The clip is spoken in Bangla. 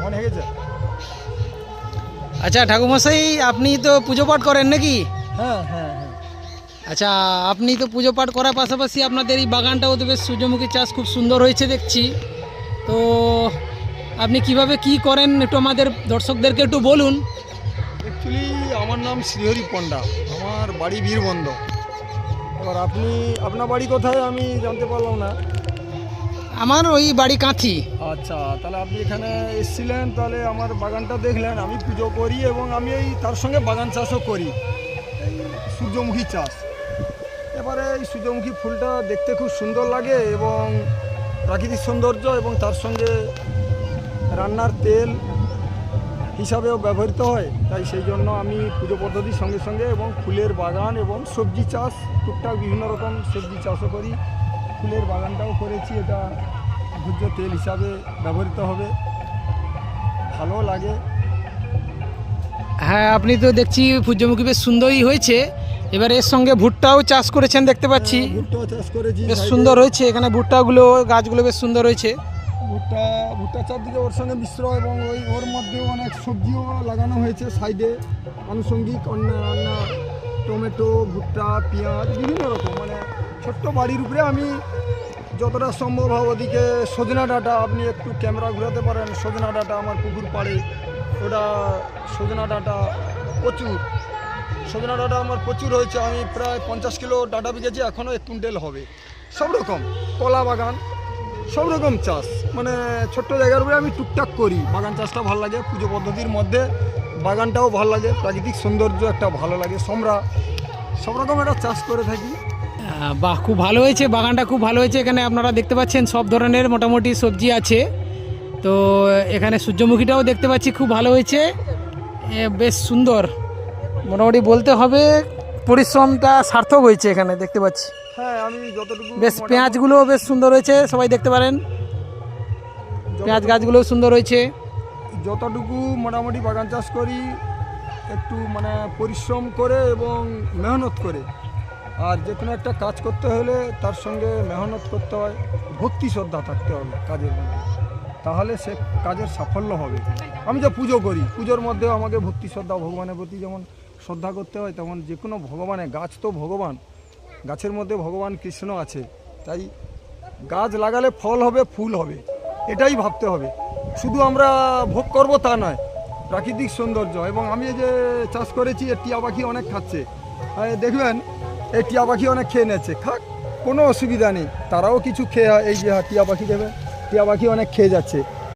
মনে হয়ে গেছে। আচ্ছা ঠাকুরমশাই, আপনি তো পুজো পাঠ করেন নাকি? হ্যাঁ হ্যাঁ হ্যাঁ। আচ্ছা, আপনি তো পুজো পাঠ করার পাশাপাশি আপনাদের এই বাগানটাও তো বেশ সূর্যমুখী চাষ খুব সুন্দর হয়েছে দেখছি। তো আপনি কিভাবে কি করেন একটু আমাদের দর্শকদেরকে একটু বলুন। অ্যাকচুয়ালি আমার নাম শ্রীহরি পণ্ডা, আমার বাড়ি বীরবন্ধ। এবার আপনার বাড়ি কোথায় আমি জানতে পারলাম না। আমার ওই বাড়ি কাঁথি। আচ্ছা, তাহলে আপনি এখানে এসেছিলেন, তাহলে আমার বাগানটা দেখলেন। আমি পুজো করি এবং আমি এই তার সঙ্গে বাগান চাষও করি, এই সূর্যমুখী চাষ। এবারে এই সূর্যমুখী ফুলটা দেখতে খুব সুন্দর লাগে এবং প্রাকৃতিক সৌন্দর্য, এবং তার সঙ্গে রান্নার তেল হিসাবেও ব্যবহৃত হয়। তাই সেই জন্য আমি পুজো পদ্ধতির সঙ্গে সঙ্গে এবং ফুলের বাগান এবং সবজি চাষ, টুকটাক বিভিন্ন রকম সবজি চাষও করি। ফুলের বাগানটাও করেছি, এটা ভোজ্য তেল হিসাবে ব্যবহৃত হবে, ভালো লাগে। হ্যাঁ, আপনি তো দেখছি সূর্যমুখী বেশ সুন্দরই হয়েছে। এবার এর সঙ্গে ভুট্টাও চাষ করেছেন দেখতে পাচ্ছি। ভুট্টাও চাষ করেছি, বেশ সুন্দর হয়েছে এখানে ভুট্টাগুলো, গাছগুলো বেশ সুন্দর হয়েছে। ভুট্টা চারদিকে ওর সঙ্গে মিশ্র, এবং ওর মধ্যেও অনেক সবজিও লাগানো হয়েছে সাইডে, আনুষঙ্গিক অন্য টমেটো, ভুট্টা, পেঁয়াজ, বিভিন্ন রকম। মানে ছোট্ট বাড়ির উপরে আমি যতটা সম্ভব হয় ওদিকে সজনা ডাঁটা, আপনি একটু ক্যামেরা ঘোরাতে পারেন। সজনা ডাঁটা আমার পুকুর পাড়ে, ওটা সজনা ডাঁটা প্রচুর। সজনা ডাঁটা আমার প্রচুর হয়েছে, আমি প্রায় 50 কিলো ডাঁটা বিকেছি, এখনও 1 কুইন্টাল হবে। সব রকম কলা বাগান, সব রকম চাষ, মানে ছোট্ট জায়গার উপরে আমি টুকটাক করি। বাগান চাষটা ভালো লাগে, পুজো পদ্ধতির মধ্যে বাগানটাও ভালো লাগে, প্রাকৃতিক সৌন্দর্য একটা ভালো লাগে। সব রকম একটা চাষ করে থাকি। বাহ, খুব ভালো হয়েছে, বাগানটা খুব ভালো হয়েছে। এখানে আপনারা দেখতে পাচ্ছেন সব ধরনের মোটামুটি সবজি আছে। তো এখানে সূর্যমুখীটাও দেখতে পাচ্ছি খুব ভালো হয়েছে, বেশ সুন্দর। মোটামুটি বলতে হবে পরিশ্রমটা সার্থক হয়েছে এখানে দেখতে পাচ্ছি। হ্যাঁ, আমি যতটুকু বেশ পেঁয়াজগুলোও বেশ সুন্দর হয়েছে, সবাই দেখতে পারেন। পেঁয়াজ গাছগুলোও সুন্দর হয়েছে। যতটুকু মোটামুটি বাগান চাষ করি, একটু মানে পরিশ্রম করে এবং মেহনত করে। আর যে কোনো একটা কাজ করতে হলে তার সঙ্গে মেহনত করতে হয়, ভক্তি শ্রদ্ধা থাকতে হবে কাজের মধ্যে, তাহলে সে কাজের সাফল্য হবে। আমি যে পুজো করি, পুজোর মধ্যেও আমাকে ভক্তি শ্রদ্ধা, ভগবানের প্রতি যেমন শ্রদ্ধা করতে হয়, তেমন যে কোনো ভগবানের, গাছ তো ভগবান, গাছের মধ্যে ভগবান কৃষ্ণ আছে। তাই গাছ লাগালে ফল হবে, ফুল হবে, এটাই ভাবতে হবে। শুধু আমরা ভোগ করব তা নয়, প্রাকৃতিক সৌন্দর্য। এবং আমি এই যে চাষ করেছি, এর টিয়া পাখি অনেক খাচ্ছে, দেখবেন এই টিয়া পাখি অনেক খেয়ে নিচ্ছে, কোনো অসুবিধা নেই, তারাও কিছু খেয়ে, এই যে টিয়া পাখি দেবে, টিয়া পাখি অনেক খেয়ে যাচ্ছে।